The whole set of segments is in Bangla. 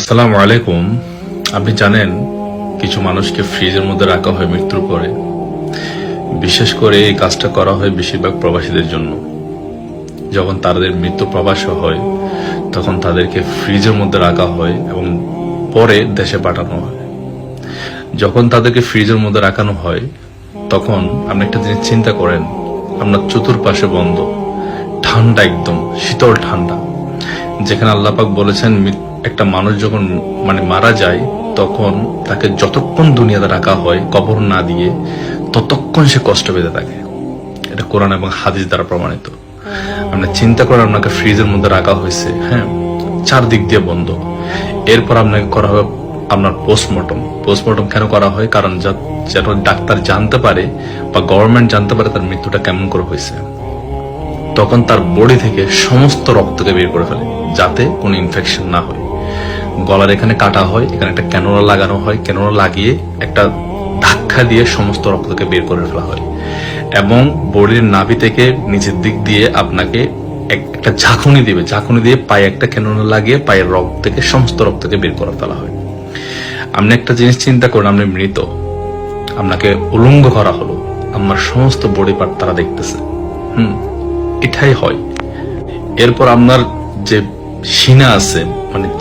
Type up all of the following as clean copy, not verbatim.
আসসালামু আলাইকুম। আপনি জানেন কিছু মানুষকে ফ্রিজের মধ্যে রাখা হয় মৃত্যুর পরে। বিশেষ করে এই কাজটা করা হয় বেশিরভাগ প্রবাসীদের জন্য। যখন তাদের মৃত্যু প্রবাস হয় তখন তাদেরকে ফ্রিজের মধ্যে রাখা হয় এবং পরে দেশে পাঠানো হয়। যখন তাদেরকে ফ্রিজের মধ্যে রাখানো হয় তখন আপনি একটা জিনিস চিন্তা করেন, আপনার চতুর্পাশে বন্ধ, ঠান্ডা, একদম শীতল ঠান্ডা। যেখানে আল্লাহ পাক বলেছেন একটা মানুষ যখন মারা যায় তখন তাকে যতক্ষণ দুনিয়াতে রাখা হয় কবর না দিয়ে ততক্ষণ সে কষ্ট পেতে থাকে। এটা কোরআন এবং হাদিস দ্বারা প্রমাণিত। আপনি চিন্তা করেন, আপনাকে ফ্রিজের মধ্যে রাখা হয়েছে, হ্যাঁ, চারদিক দিয়ে বন্ধ। এরপর আপনাকে করা হবে আপনার পোস্টমর্টম কেন করা হয়? কারণ যেন ডাক্তার জানতে পারে বা গভর্নমেন্ট জানতে পারে তার মৃত্যুটা কেমন করে হয়েছে। তখন তার বডি থেকে সমস্ত রক্তকে বের করে ফেলে যাতে কোনো ইনফেকশন না হয়। গলার এখানে কাটা হয়, এখানে একটা ক্যানোলা লাগানো হয়, ক্যানোলা লাগিয়ে একটা ধাক্কা দিয়ে সমস্ত রক্তকে বের করে ফেলা হয় এবং বডির নাভি থেকে নিচের দিক দিয়ে আপনাকে একটা ঝাঁকুনি দিবে, ঝাঁকুনি দিয়ে পায়ে একটা ক্যানোলা লাগিয়ে পায়ের রক্ত থেকে সমস্ত রক্তকে বের করে ফেলা হয়। আপনি একটা জিনিস চিন্তা করুন, আপনি মৃত, আপনাকে উলঙ্গ করা হলো, আমার সমস্ত বডি পার্ট তারা দেখতেছে। এটাই হয়। এরপর আপনার যে সিনা আছে,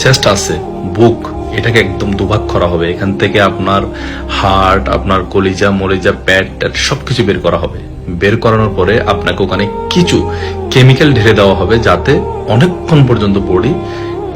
চেস্ট আছে, বুক, এটাকে একদম দুভাগ করা হবে। এখান থেকে আপনার হার্ট, আপনার কলিজা, মলিজা, পেট সবকিছু বের করা হবে। বের করানোর পরে আপনাকে ওখানে কিছু কেমিক্যাল ঢেলে দেওয়া হবে যাতে অনেকক্ষণ পর্যন্ত বডি